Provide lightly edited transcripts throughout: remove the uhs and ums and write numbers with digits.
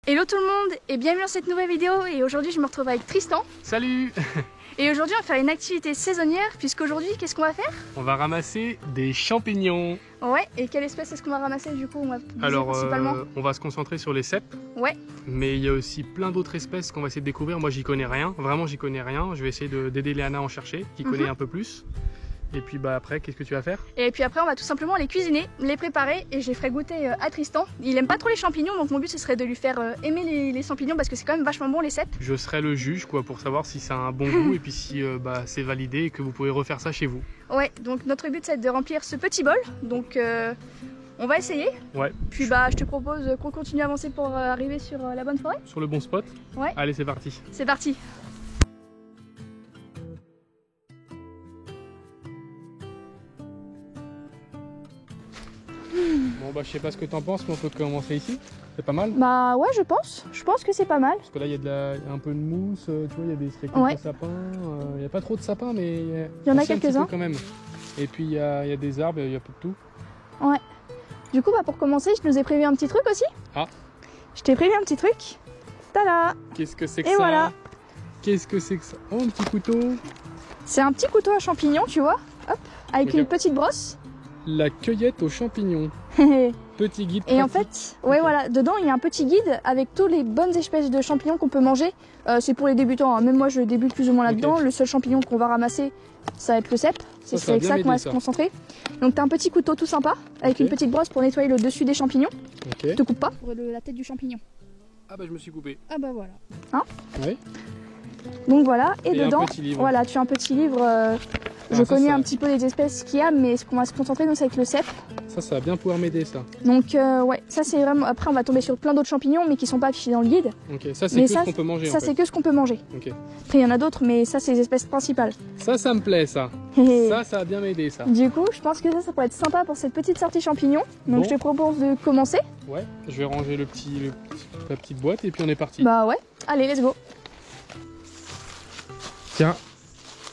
Hello tout le monde et bienvenue dans cette nouvelle vidéo et aujourd'hui je me retrouve avec Tristan. Salut. Et aujourd'hui on va faire une activité saisonnière puisqu'aujourd'hui qu'est-ce qu'on va faire? On va ramasser des champignons. Ouais, et quelle espèce est-ce qu'on va ramasser du coup? Alors principalement on va se concentrer sur les cèpes. Ouais. Mais il y a aussi plein d'autres espèces qu'on va essayer de découvrir. Moi j'y connais rien, vraiment j'y connais rien. Je vais essayer d'aider Léana à en chercher, qui connaît un peu plus. Et puis bah après, qu'est-ce que tu vas faire? Et puis après on va tout simplement les cuisiner, les préparer et je les ferai goûter à Tristan. Il aime pas trop les champignons donc mon but ce serait de lui faire aimer les champignons parce que c'est quand même vachement bon les cèpes. Je serai le juge quoi pour savoir si ça a un bon goût et puis si c'est validé et que vous pouvez refaire ça chez vous. Ouais, donc notre but c'est de remplir ce petit bol, donc on va essayer. Ouais. Puis bah je te propose qu'on continue à avancer pour arriver sur la bonne forêt. Sur le bon spot? Ouais. Allez c'est parti. C'est parti. Bon bah je sais pas ce que t'en penses mais on peut commencer ici. C'est pas mal? Bah ouais je pense que c'est pas mal. Parce que là il y a un peu de mousse, tu vois il y a quelques sapins, il n'y a pas trop de sapins mais il y en a quelques-uns quand même. Et puis il y a des arbres, il y a peu de tout. Ouais. Du coup bah pour commencer je nous ai prévu un petit truc aussi. Ah. Je t'ai prévu un petit truc. Tada. Qu'est-ce que c'est que ça? Et voilà. Qu'est-ce que c'est que ça? Oh un petit couteau. C'est un petit couteau à champignons tu vois. Hop. Avec une petite brosse. La cueillette aux champignons. Petit guide. Et en fait, ouais voilà, dedans il y a un petit guide avec toutes les bonnes espèces de champignons qu'on peut manger. C'est pour les débutants, hein. Même moi je débute plus ou moins là-dedans. Le seul champignon qu'on va ramasser, ça va être le cèpe. C'est avec ça qu'on va se concentrer. Donc t'as un petit couteau tout sympa avec une petite brosse pour nettoyer le dessus des champignons. Tu te coupes pas pour la tête du champignon. Ah bah je me suis coupé. Ah bah voilà. Hein? Oui. Donc voilà, et dedans, voilà, tu as un petit livre. Je connais un petit peu les espèces qu'il y a, mais ce qu'on va se concentrer, c'est avec le cèpe. Ça va bien pouvoir m'aider, ça. Donc, ouais, ça c'est vraiment. Après, on va tomber sur plein d'autres champignons, mais qui sont pas affichés dans le guide. Ok, ça c'est que ce qu'on peut manger. Ça, c'est que ce qu'on peut manger. Ok. Après, il y en a d'autres, mais ça, c'est les espèces principales. Ça me plaît, ça. Ça va bien m'aider, ça. Du coup, je pense que ça pourrait être sympa pour cette petite sortie champignons. Donc, je te propose de commencer. Ouais, je vais ranger la petite boîte et puis on est parti. Bah, ouais. Allez, let's go. Tiens,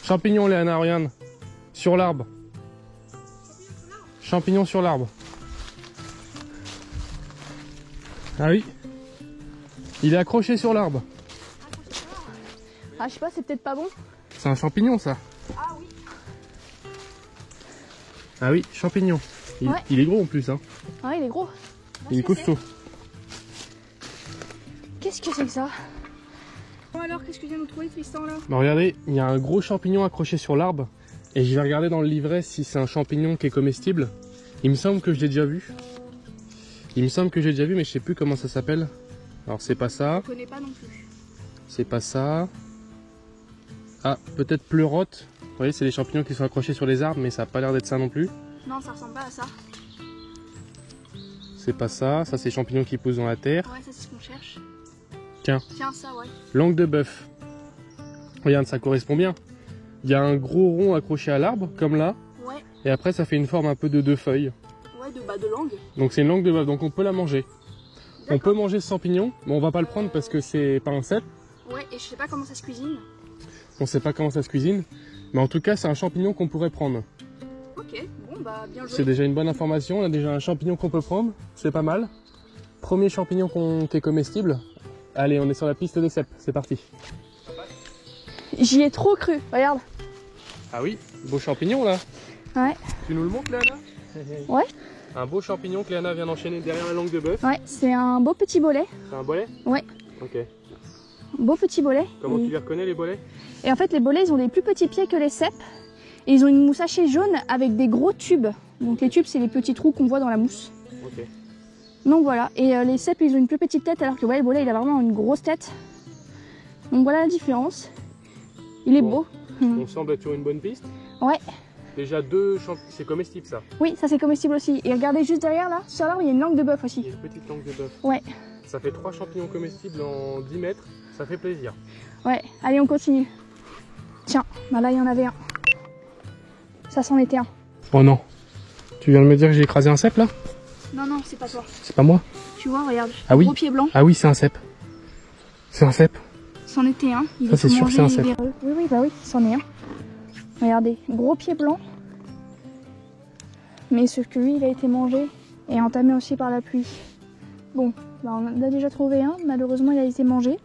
champignons, Léana, regarde. Sur l'arbre. Champignons sur l'arbre. Ah oui. Il est accroché sur l'arbre. Ah, je sais pas, c'est peut-être pas bon. C'est un champignon, ça. Ah oui. Ah oui, champignon. Il est gros en plus. Hein. Ah, il est gros. Il est costaud. Qu'est-ce que c'est que ça? Bon alors, qu'est-ce que tu viens de trouver, Tristan, là? Bah regardez, il y a un gros champignon accroché sur l'arbre. Et je vais regarder dans le livret si c'est un champignon qui est comestible. Il me semble que je l'ai déjà vu. Mais je sais plus comment ça s'appelle. Alors c'est pas ça. Je connais pas non plus. C'est pas ça. Ah, peut-être pleurote. Vous voyez, c'est les champignons qui sont accrochés sur les arbres, mais ça a pas l'air d'être ça non plus. Non, ça ressemble pas à ça. C'est pas ça. Ça, c'est les champignons qui poussent dans la terre. Ouais, ça c'est ce qu'on cherche. Tiens, ça, ouais. Langue de bœuf. Regarde, ça correspond bien. Il y a un gros rond accroché à l'arbre, comme là. Ouais. Et après, ça fait une forme un peu de deux feuilles. Ouais, de langue. Donc c'est une langue de bœuf, donc on peut la manger. On peut manger ce champignon, mais on va pas le prendre parce que c'est pas un cèpe. Ouais, et je sais pas comment ça se cuisine. On sait pas comment ça se cuisine. Mais en tout cas, c'est un champignon qu'on pourrait prendre. Ok, bon bah bien joué. C'est déjà une bonne information, on a déjà un champignon qu'on peut prendre. C'est pas mal. Premier champignon qui est comestible. Allez, on est sur la piste des cèpes, c'est parti. J'y ai trop cru, regarde. Ah oui, beau champignon là. Ouais. Tu nous le montres, Léana? Ouais. Un beau champignon que Léana vient d'enchaîner derrière la langue de bœuf. Ouais, c'est un beau petit bolet. C'est un bolet? Ouais. Ok. Beau petit bolet. Comment tu les reconnais, les bolets? Et en fait, les bolets, ils ont des plus petits pieds que les cèpes. Et ils ont une mousse hachée jaune avec des gros tubes. Donc les tubes, c'est les petits trous qu'on voit dans la mousse. Ok. Donc voilà. Et les cèpes, ils ont une plus petite tête alors que ouais, le bolet, il a vraiment une grosse tête. Donc voilà la différence. Il est beau. On semble être sur une bonne piste. Ouais. Déjà deux champignons, c'est comestible ça? Oui, ça c'est comestible aussi. Et regardez juste derrière là, sur l'arbre, il y a une langue de bœuf aussi. Il y a une petite langue de bœuf. Ouais. Ça fait 3 champignons comestibles en 10 mètres, ça fait plaisir. Ouais, allez on continue. Tiens, bah là il y en avait un. Ça c'en était un. Oh non. Tu viens de me dire que j'ai écrasé un cèpe là? Non, non, c'est pas toi. C'est pas moi? Tu vois, regarde, ah oui. gros pied blanc. Ah oui, c'est un cèpe. C'est un cèpe. C'en était un. Ça c'est sûr que c'est un cèpe. Oui, bah oui, c'en est un. Regardez, gros pied blanc. Mais sauf que lui, il a été mangé et entamé aussi par la pluie. Bon, Bah, on en a déjà trouvé un, malheureusement il a été mangé.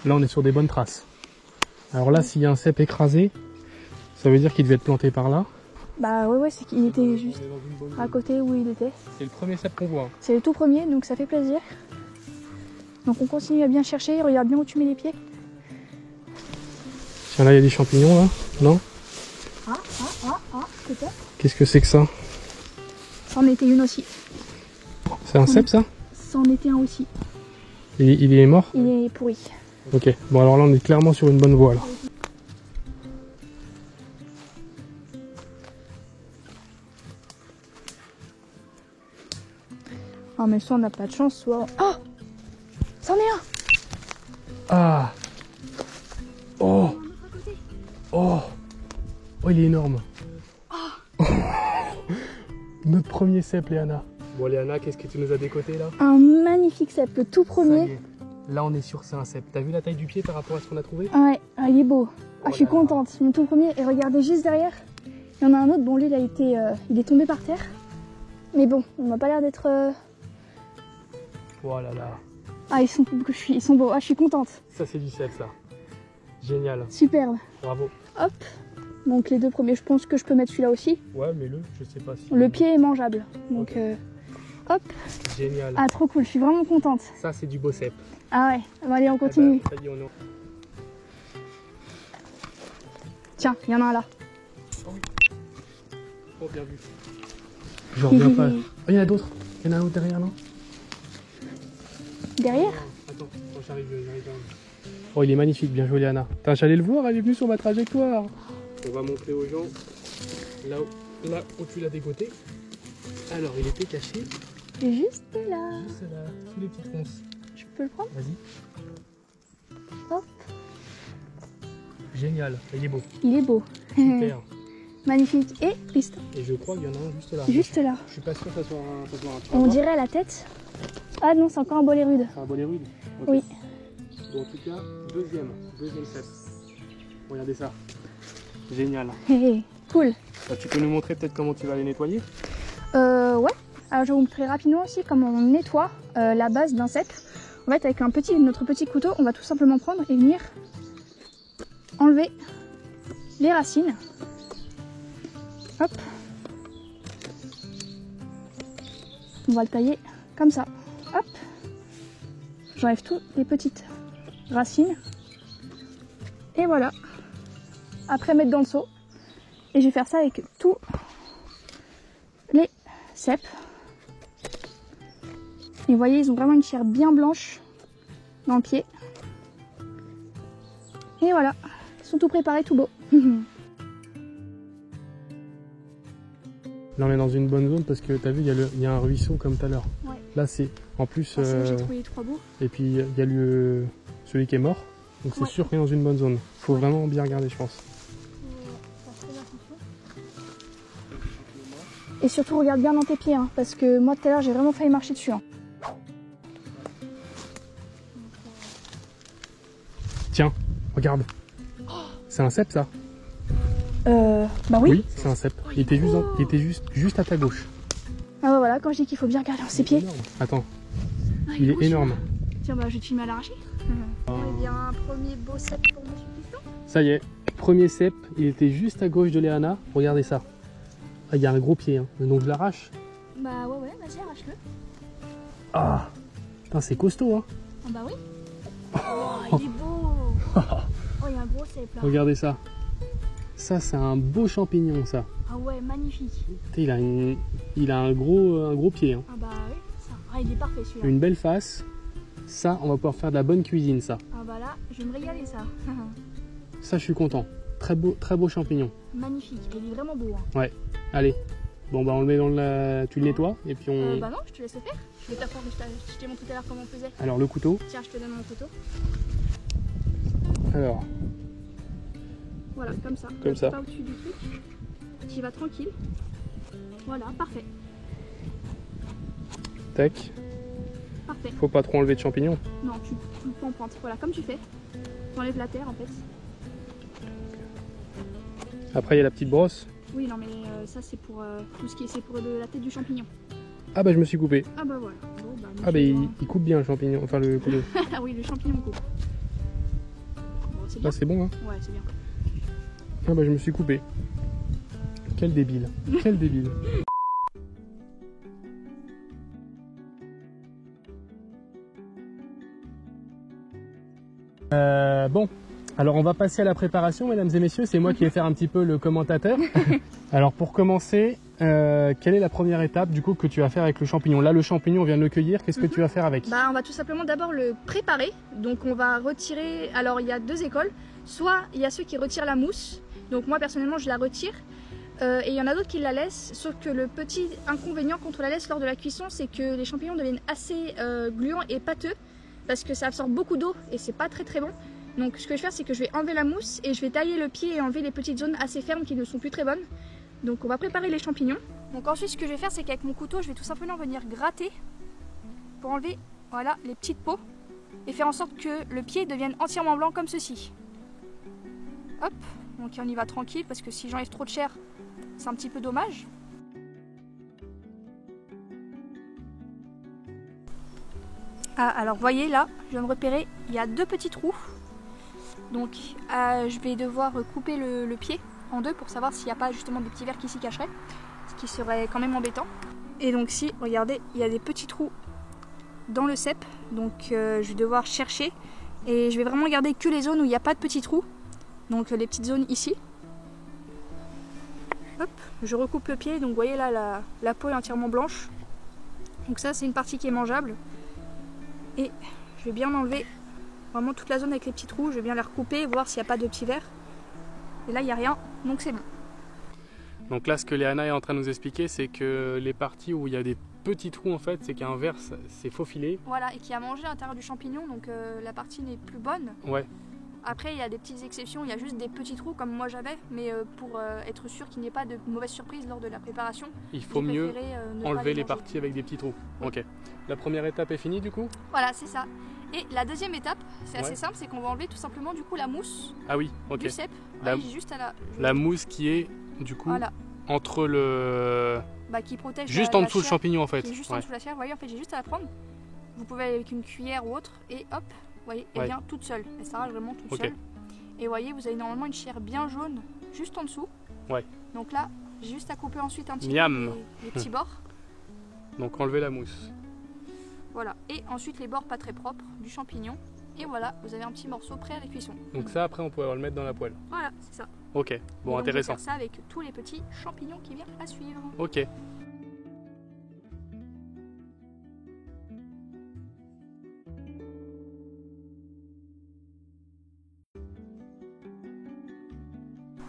Là on est sur des bonnes traces. Alors là s'il y a un cep écrasé, ça veut dire qu'il devait être planté par là. Bah ouais, c'est qu'il était juste à côté où il était. C'est le premier cep qu'on voit. C'est le tout premier, donc ça fait plaisir. Donc on continue à bien chercher, regarde bien où tu mets les pieds. Tiens, là il y a des champignons là, non? Peut-être. Qu'est-ce que c'est que ça? Ça en était une aussi. C'est un cep ça? Ça en était un aussi. Il est mort? Il est pourri. Ok, bon alors là on est clairement sur une bonne voie là. Ah mais soit on n'a pas de chance, soit... Oh, c'en est un. Ah. Oh. Oh. Oh il est énorme. Notre premier cep Léana. Bon Léana, qu'est-ce que tu nous as décoté là? Un magnifique cep, le tout Ça y premier. est. Là on est sûr c'est un cep. T'as vu la taille du pied par rapport à ce qu'on a trouvé? Ouais, il est beau. Oh Je suis là là. contente. Mon tout premier. Et regardez juste derrière. Il y en a un autre. Bon, lui, il a été, il est tombé par terre. Mais bon, on n'a pas l'air d'être. Oh là là. Ah, ils sont beaux. Ah, je suis contente. Ça c'est du cep ça. Génial. Superbe. Bravo. Hop. Donc les deux premiers, je pense que je peux mettre celui-là aussi. Ouais mais je sais pas si... Le pied est mangeable. Donc Ok. hop. Génial. Ah, trop cool. Je suis vraiment contente. Ça c'est du beau cep. Ah ouais. Bon, allez, on continue. Ça y est, on est... Tiens, il y en a un là. Oh bien vu. Je reviens pas. Oh, il y en a d'autres. Il y en a un autre derrière non? Derrière. Attends, j'arrive. Oh, il est magnifique, bien joué Léana. J'allais le voir, elle est venue sur ma trajectoire. On va montrer aux gens là où tu l'as dégoté. Alors, il était caché Et juste là. juste là, sous les petites ronces. Je peux le prendre? Vas-y. Hop. Génial, il est beau. Il est beau. Super. Magnifique. Et piston. Et je crois qu'il y en a un juste là. Juste là. Je suis pas sûr que ça soit un tu vas On voir. dirait la tête. Ah non, c'est encore un bolet rude. C'est un bonnet rude. Ok. Oui. Bon, en tout cas, deuxième cep. Regardez ça. Génial. Cool. Tu peux nous montrer peut-être comment tu vas les nettoyer? Ouais. Alors je vais vous montrer rapidement aussi comment on nettoie la base d'un cep. En fait, avec notre petit couteau, on va tout simplement prendre et venir enlever les racines. Hop. On va le tailler comme ça. Hop. J'enlève toutes les petites racines. Et voilà. Après, mettre dans le seau. Et je vais faire ça avec tous les cèpes. Et vous voyez, ils ont vraiment une chair bien blanche dans le pied. Et voilà. Ils sont tout préparés, tout beaux. Là on est dans une bonne zone parce que t'as vu il y a un ruisseau comme tout à l'heure. Ouais. Là c'est en plus J'ai trouvé les 3 beaux. et puis il y a celui qui est mort. Donc c'est Ouais. sûr qu'on est dans une bonne zone. Faut vraiment bien regarder je pense. Et surtout regarde bien dans tes pieds hein, parce que moi tout à l'heure j'ai vraiment failli marcher dessus. Hein. Tiens, regarde. C'est un cep ça? Bah oui. C'est un cep. Il était juste à ta gauche. Ah bah voilà, quand je dis qu'il faut bien regarder dans ses pieds. Attends, Ah, il est beau, énorme. Tiens bah je vais te filmer à l'arraché. Eh bien un premier beau cep pour Monsieur Piston. Ça y est, premier cep, il était juste à gauche de Léana. Regardez ça. Ah, il y a un gros pied, hein. Donc je l'arrache. Bah ouais, vas-y arrache-le. Ah, putain, c'est costaud, hein. Ah bah oui. Oh, il est beau. Oh, il y a un gros cep là. Regardez ça. Ça, c'est un beau champignon, ça. Ah ouais, magnifique. Il a un gros pied, hein. Ah bah oui, ça. Ah, il est parfait celui-là. Une belle face. Ça, on va pouvoir faire de la bonne cuisine, ça. Ah bah là, je vais me régaler ça. Ça, je suis content. Très beau champignon. Magnifique, il est vraiment beau. Hein. Ouais, allez. Bon, bah, on le met dans la... Tu le nettoies, et puis on... Bah non, je te laisse le faire. Je vais t'apprendre, je t'ai montré tout à l'heure comment on faisait. Alors, le couteau. Tiens, je te donne mon couteau. Alors, Voilà, comme ça. Comme ça. Pas au-dessus du truc. J'y vas tranquille. Voilà, parfait. tac. Parfait. Faut pas trop enlever de champignons. Non, tu le prends en pointe. Voilà, comme tu fais. Tu enlèves la terre en fait. Après, il y a la petite brosse. Oui, non, mais ça c'est pour tout ce qui est, c'est pour de la tête du champignon. Ah bah, je me suis coupé. Ah bah voilà. Bon, Ah bah il coupe bien le champignon, enfin le couteau. Ah oui, le champignon coupe. Bon, c'est bien. Ah c'est bon hein. Ouais, c'est bien. Ah bah je me suis coupé. Quel débile. Quel débile. Bon, alors on va passer à la préparation, mesdames et messieurs. C'est moi qui vais faire un petit peu le commentateur. Alors pour commencer, quelle est la première étape du coup que tu vas faire avec le champignon? Là le champignon on vient de le cueillir, qu'est-ce que tu vas faire avec? Bah on va tout simplement d'abord le préparer. Donc on va retirer, alors il y a deux écoles. Soit il y a ceux qui retirent la mousse. Donc moi personnellement je la retire. Et il y en a d'autres qui la laissent, sauf que le petit inconvénient quand on la laisse lors de la cuisson, c'est que les champignons deviennent assez gluants et pâteux parce que ça absorbe beaucoup d'eau et c'est pas très très bon. Donc ce que je vais faire, c'est que je vais enlever la mousse et je vais tailler le pied et enlever les petites zones assez fermes qui ne sont plus très bonnes. Donc on va préparer les champignons. Donc ensuite ce que je vais faire, c'est qu'avec mon couteau, je vais tout simplement venir gratter pour enlever voilà, les petites peaux et faire en sorte que le pied devienne entièrement blanc comme ceci. Hop, donc on y va tranquille parce que si j'enlève trop de chair, c'est un petit peu dommage. Ah, alors voyez là, je viens de repérer, il y a deux petits trous. Donc je vais devoir couper le pied en deux pour savoir s'il n'y a pas justement des petits vers qui s'y cacheraient. Ce qui serait quand même embêtant. Et donc si, regardez, il y a des petits trous dans le cep. Donc je vais devoir chercher. Et je vais vraiment garder que les zones où il n'y a pas de petits trous. Donc les petites zones ici. Hop, je recoupe le pied, donc vous voyez là la peau est entièrement blanche. Donc ça c'est une partie qui est mangeable. Et je vais bien enlever vraiment toute la zone avec les petits trous, je vais bien les recouper, voir s'il n'y a pas de petits vers. Et là il n'y a rien, donc c'est bon. Donc là ce que Léana est en train de nous expliquer, c'est que les parties où il y a des petits trous en fait, c'est qu'un vers s'est faufilé. Voilà, et qui a mangé à l'intérieur du champignon, donc la partie n'est plus bonne. Ouais. Après, il y a des petites exceptions, il y a juste des petits trous comme moi j'avais, mais pour être sûr qu'il n'y ait pas de mauvaise surprise lors de la préparation, il faut mieux enlever les parties avec des petits trous. Oui. Ok. La première étape est finie du coup? Voilà, c'est ça. Et la deuxième étape, c'est assez simple, c'est qu'on va enlever tout simplement du coup la mousse du cep. Ouais, juste à la mousse qui est du coup entre le... Bah, qui protège juste en dessous le champignon en fait. Qui est juste en dessous de la chair, vous voyez, en fait j'ai juste à la prendre. Vous pouvez aller avec une cuillère ou autre et hop. Vous voyez, elle vient toute seule, elle s'arrache vraiment toute seule. Et vous voyez, vous avez normalement une chair bien jaune juste en dessous. Ouais. Donc là, j'ai juste à couper ensuite un petit peu les petits bords. Donc enlever la mousse. Voilà, et ensuite les bords pas très propres du champignon. Et voilà, vous avez un petit morceau prêt à la cuisson. Donc ça, après, on pourrait le mettre dans la poêle. Voilà, c'est ça. Ok, bon, et intéressant. On va faire ça avec tous les petits champignons qui viennent à suivre. Ok.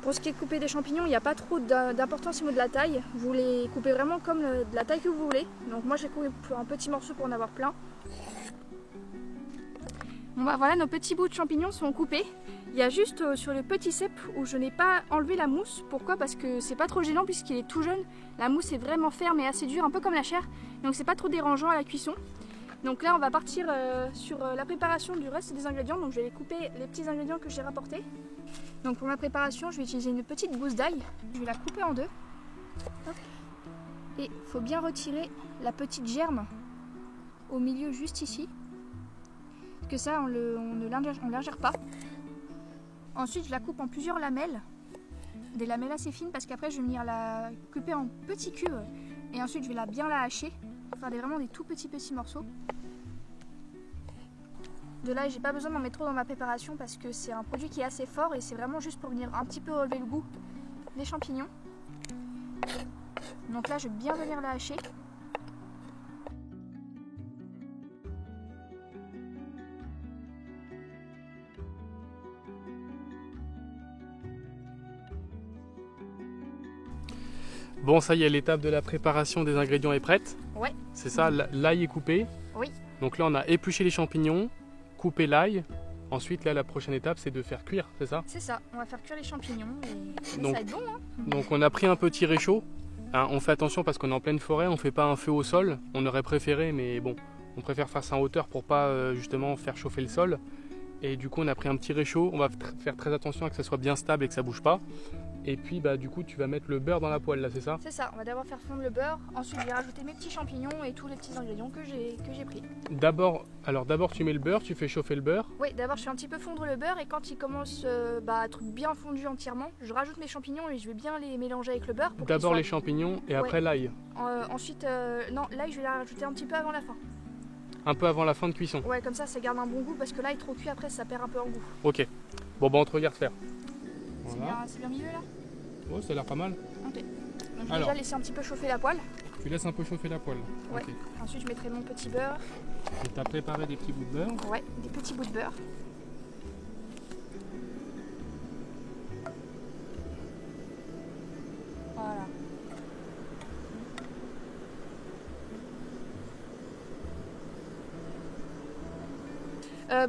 Pour ce qui est de couper des champignons, il n'y a pas trop d'importance au niveau de la taille. Vous les coupez vraiment comme de la taille que vous voulez. Donc moi j'ai coupé un petit morceau pour en avoir plein. Bon bah voilà, nos petits bouts de champignons sont coupés. Il y a juste sur le petit cep où je n'ai pas enlevé la mousse. Pourquoi? Parce que c'est pas trop gênant puisqu'il est tout jeune. La mousse est vraiment ferme et assez dure, un peu comme la chair. Donc c'est pas trop dérangeant à la cuisson. Donc là on va partir sur la préparation du reste des ingrédients. Donc je vais couper les petits ingrédients que j'ai rapportés. Donc pour ma préparation, je vais utiliser une petite gousse d'ail. Je vais la couper en deux. Hop. Et il faut bien retirer la petite germe au milieu juste ici. Parce que ça, on ne l'ingère pas. Ensuite, je la coupe en plusieurs lamelles. Des lamelles assez fines parce qu'après, je vais venir la couper en petits cubes. Et ensuite, je vais bien la hacher pour faire vraiment des tout petits morceaux. De là, j'ai pas besoin d'en mettre trop dans ma préparation parce que c'est un produit qui est assez fort et c'est vraiment juste pour venir un petit peu relever le goût des champignons. Donc là, je vais bien venir la hacher. Bon, ça y est, l'étape de la préparation des ingrédients est prête. Ouais. C'est ça, l'ail est coupé. Oui. Donc là, on a épluché les champignons, coupé l'ail. Ensuite, là, la prochaine étape, c'est de faire cuire, c'est ça? C'est ça, on va faire cuire les champignons et donc, ça va être bon. Hein. Donc on a pris un petit réchaud. Hein, on fait attention parce qu'on est en pleine forêt, on ne fait pas un feu au sol. On aurait préféré, mais bon, on préfère faire ça en hauteur pour pas justement faire chauffer le sol. Et du coup on a pris un petit réchaud, on va faire très attention à que ça soit bien stable et que ça bouge pas. Et puis bah du coup tu vas mettre le beurre dans la poêle là, c'est ça? C'est ça, on va d'abord faire fondre le beurre, ensuite je vais rajouter mes petits champignons et tous les petits ingrédients que j'ai pris. D'abord tu mets le beurre, tu fais chauffer le beurre. Oui, d'abord je fais un petit peu fondre le beurre et quand il commence à être bien fondu entièrement, je rajoute mes champignons et je vais bien les mélanger avec le beurre. D'abord les champignons et après l'ail. Ensuite, non, l'ail je vais la rajouter un petit peu avant la fin. Un peu avant la fin de cuisson? Ouais, comme ça garde un bon goût parce que l'ail trop cuit après ça perd un peu en goût. Ok, bon bah on te regarde faire. Voilà. C'est bien milieu là? Ouais, ça a l'air pas mal. Ok. Donc je vais déjà laisser un petit peu chauffer la poêle. Tu laisses un peu chauffer la poêle. Ouais. Okay. Ensuite je mettrai mon petit beurre. Et tu as préparé des petits bouts de beurre? Ouais, des petits bouts de beurre. Voilà.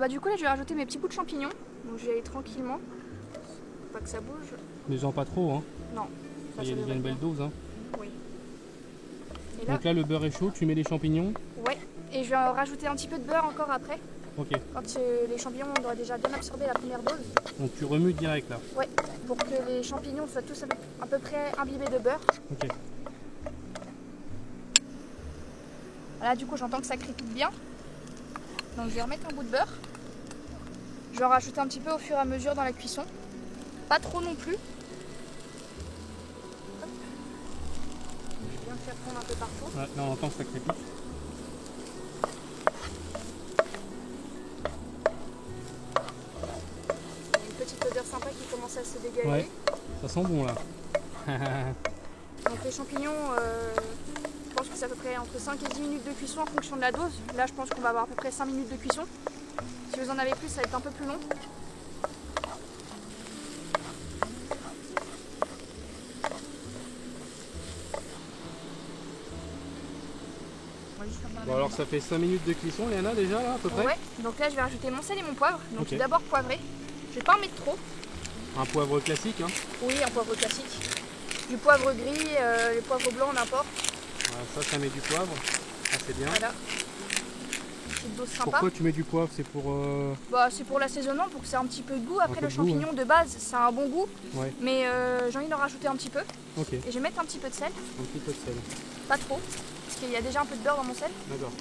Du coup là je vais rajouter mes petits bouts de champignons. Donc je vais aller tranquillement. Faut pas que ça bouge. Mais genre pas trop hein? Non. Il y a une belle dose hein? Oui. Et là, donc là le beurre est chaud, tu mets les champignons? Ouais. Et je vais rajouter un petit peu de beurre encore après. Ok. Quand les champignons auront déjà bien absorbé la première dose. Donc tu remues direct là? Ouais. Pour que les champignons soient tous à peu près imbibés de beurre. Ok. Voilà, du coup j'entends que ça crépite bien. Donc je vais remettre un bout de beurre. Je vais en rajouter un petit peu au fur et à mesure dans la cuisson. Pas trop non plus. Hop. Je vais bien le faire fondre un peu partout. Ouais, là on entend que ça crépite. Il y a une petite odeur sympa qui commence à se dégager. Ouais, ça sent bon là. Donc les champignons, je pense que c'est à peu près entre 5 et 10 minutes de cuisson en fonction de la dose. Là je pense qu'on va avoir à peu près 5 minutes de cuisson. Si vous en avez plus, ça va être un peu plus long. Bon alors ça fait 5 minutes de cuisson, Léana déjà là à peu près? Ouais, donc là je vais rajouter mon sel et mon poivre. Donc okay. D'abord poivrer. Je vais pas en mettre trop. Un poivre classique hein? Oui, un poivre classique. Du poivre gris, le poivre blanc, n'importe. Ouais, ça met du poivre. Ah, c'est bien. Voilà. Petite dose sympa. Pourquoi tu mets du poivre? C'est pour... c'est pour l'assaisonnement, pour que ça ait un petit peu de goût. Après le champignon de base, ça a un bon goût. Ouais. Mais j'ai envie d'en rajouter un petit peu. Ok. Et je vais mettre un petit peu de sel. Un petit peu de sel. Pas trop, parce qu'il y a déjà un peu de beurre dans mon sel. D'accord.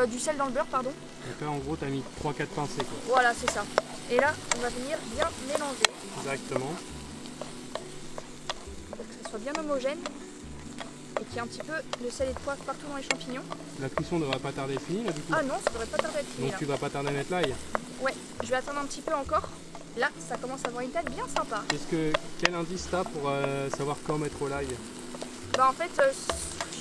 Du sel dans le beurre, pardon. Donc là en gros tu as mis 3-4 pincées quoi. Voilà, c'est ça. Et là, on va venir bien mélanger. Exactement. Pour que ça soit bien homogène. Et qu'il y ait un petit peu de sel et de poivre partout dans les champignons. La cuisson ne devrait pas tarder fini là du coup? Ah non, ça devrait pas tarder à être fini. Donc tu vas pas tarder à mettre l'ail? Ouais, je vais attendre un petit peu encore. Là, ça commence à avoir une tête bien sympa. Quel indice t'as pour savoir quand mettre l'ail? En fait,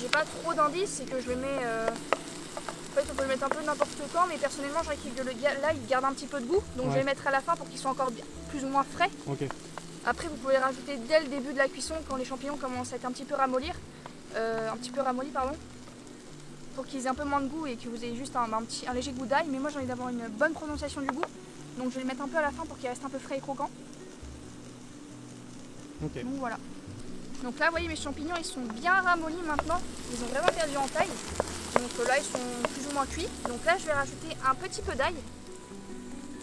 j'ai pas trop d'indices, c'est que je le mets... En fait, on peut le mettre un peu n'importe quand, mais personnellement, je dirais que là, il garde un petit peu de goût. Donc je vais le mettre à la fin pour qu'il soit encore plus ou moins frais. Ok. Après, vous pouvez le rajouter dès le début de la cuisson, quand les champignons commencent à être un petit peu ramollis, pour qu'ils aient un peu moins de goût et que vous ayez juste un léger goût d'ail. Mais moi, j'ai envie d'avoir une bonne prononciation du goût. Donc je vais le mettre un peu à la fin pour qu'il reste un peu frais et croquant. Ok. Donc voilà. Donc là, vous voyez, mes champignons, ils sont bien ramollis maintenant. Ils ont vraiment perdu en taille. Donc là, ils sont plus ou moins cuits. Donc là, je vais rajouter un petit peu d'ail.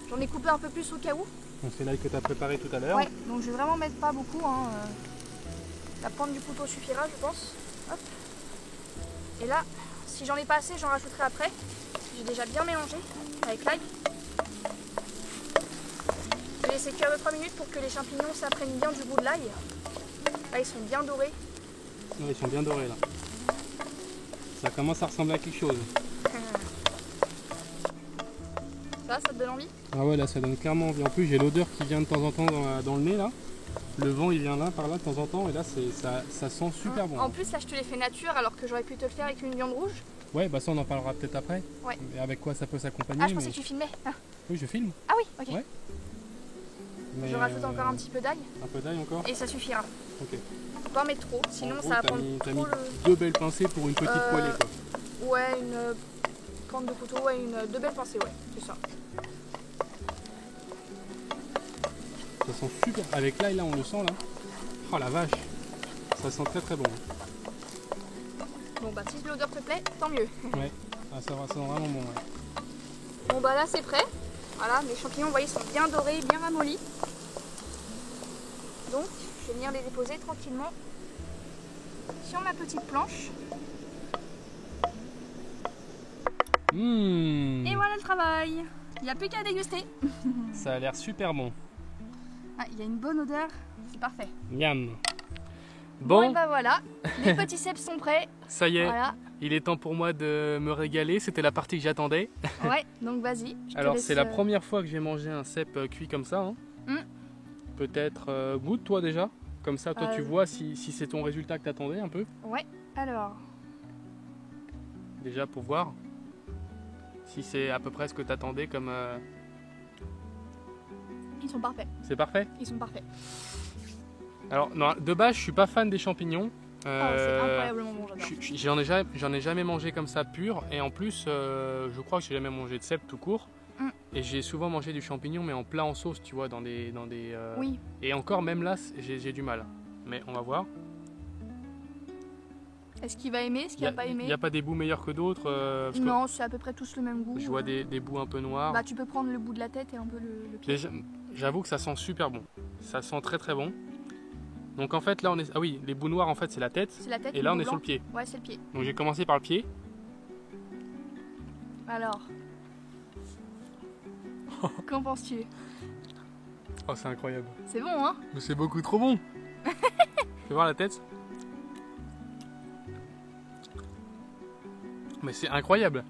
J'en ai coupé un peu plus au cas où. Donc c'est l'ail que tu as préparé tout à l'heure? Ouais, donc je vais vraiment mettre pas beaucoup. La pointe du couteau suffira, je pense. Hop. Et là, si j'en ai pas assez, j'en rajouterai après. J'ai déjà bien mélangé avec l'ail. Je vais laisser cuire de 3 minutes pour que les champignons s'imprègnent bien du goût de l'ail. Là, ils sont bien dorés. Ouais, ils sont bien dorés là. Ça commence à ressembler à quelque chose. Ça te donne envie? Ah ouais, là ça donne clairement envie. En plus, j'ai l'odeur qui vient de temps en temps dans le nez là. Le vent il vient là, par là de temps en temps, et là ça sent super bon. En plus, là je te l'ai fait nature alors que j'aurais pu te le faire avec une viande rouge. Ouais, bah ça on en parlera peut-être après. Ouais. Et avec quoi ça peut s'accompagner. Ah, je pensais que tu filmais. Ah. Oui, je filme. Ah oui, ok. Ouais. Mais je rajoute encore un petit peu d'ail. Un peu d'ail encore? Et ça suffira. Ok. Faut pas en mettre trop, sinon gros, ça va prendre trop mis deux belles pincées pour une petite poêlée quoi. Ouais, une pointe de couteau, ouais, deux belles pincées, ouais, c'est ça. Ça sent super. Avec l'ail là, on le sent là. Oh la vache. Ça sent très très bon. Bon bah si l'odeur te plaît, tant mieux. Ouais, ça sent vraiment bon. Ouais. Bon bah là c'est prêt. Voilà, mes champignons, vous voyez, sont bien dorés, bien ramollis. Donc, je vais venir les déposer tranquillement sur ma petite planche. Et voilà le travail. Il n'y a plus qu'à déguster. Ça a l'air super bon. Ah, il y a une bonne odeur, c'est parfait. Miam. Bon, et bah voilà, les petits cèpes sont prêts. Ça y est, voilà. Il est temps pour moi de me régaler. C'était la partie que j'attendais. Ouais, donc vas-y. Alors c'est la première fois que je vais manger un cèpe cuit comme ça. Hein. Peut-être goûte toi déjà. Comme ça, toi tu vois si c'est ton résultat que t'attendais un peu. Ouais, alors. Déjà pour voir si c'est à peu près ce que t'attendais comme... Ils sont parfaits. C'est parfait? Ils sont parfaits. Alors non, de base je suis pas fan des champignons. C'est incroyablement bon, j'adore. J'en ai jamais mangé comme ça pur. Et en plus je crois que j'ai jamais mangé de cèpe tout court. Et j'ai souvent mangé du champignon mais en plat en sauce, tu vois, dans des Oui. Et encore même là j'ai du mal. Mais on va voir. Est-ce qu'il va aimer? Est-ce qu'il va pas aimer? Il n'y a pas des bouts meilleurs que d'autres non, c'est à peu près tous le même goût. Je vois des bouts un peu noirs. Bah tu peux prendre le bout de la tête et un peu le pied. J'avoue que ça sent super bon. Ça sent très très bon. Donc en fait là on est... Ah oui, les bouts noirs en fait c'est la tête. C'est la tête. Et là on est sur le pied. Ouais, c'est le pied. Donc j'ai commencé par le pied. Alors. Qu'en penses-tu? Oh c'est incroyable. C'est bon hein? Mais c'est beaucoup trop bon. Fais voir la tête. Mais c'est incroyable.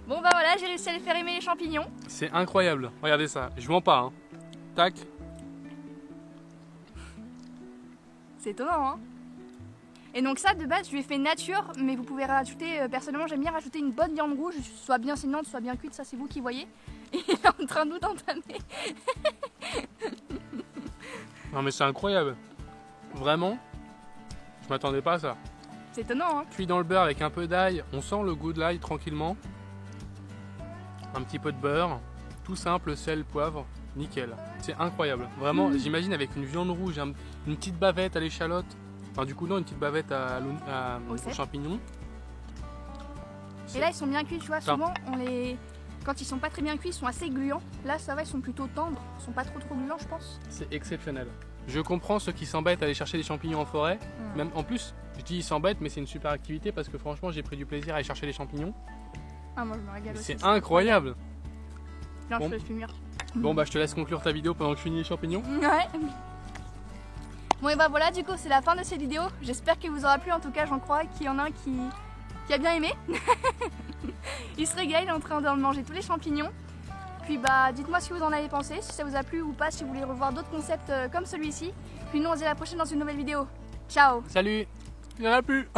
Bon bah voilà, j'ai réussi à les faire aimer les champignons. C'est incroyable. Regardez ça. Je mens pas. Hein. Tac. C'est étonnant hein. Et donc ça de base je lui ai fait nature, mais vous pouvez rajouter, personnellement j'aime bien rajouter une bonne viande rouge, soit bien saignante, soit bien cuite, ça c'est vous qui voyez. Et il est en train de nous entamer. Non mais c'est incroyable. Vraiment, je m'attendais pas à ça. C'est étonnant hein. Cuit dans le beurre avec un peu d'ail, on sent le goût de l'ail tranquillement. Un petit peu de beurre, tout simple, sel, poivre, nickel. C'est incroyable. Vraiment, j'imagine avec une viande rouge, une petite bavette à l'échalote. Enfin du coup non, une petite bavette aux champignons. Et là ils sont bien cuits, tu vois, souvent quand ils sont pas très bien cuits, ils sont assez gluants. Là ça va, ils sont plutôt tendres, ils sont pas trop gluants je pense. C'est exceptionnel. Je comprends ceux qui s'embêtent à aller chercher des champignons en forêt. Même en plus, je dis ils s'embêtent, mais c'est une super activité parce que franchement j'ai pris du plaisir à aller chercher des champignons. Ah moi je me régale aussi. C'est incroyable. Non, je te laisse finir. Bon bah je te laisse conclure ta vidéo pendant que je finis les champignons. Ouais. Bon et bah voilà, du coup c'est la fin de cette vidéo. J'espère qu'il vous aura plu, en tout cas j'en crois qu'il y en a un qui a bien aimé. Il se régale, il est en train de manger tous les champignons. Puis bah dites-moi ce que vous en avez pensé, si ça vous a plu ou pas, si vous voulez revoir d'autres concepts comme celui-ci. Puis nous on se dit à la prochaine dans une nouvelle vidéo. Ciao. Salut. Il n'y en a plus.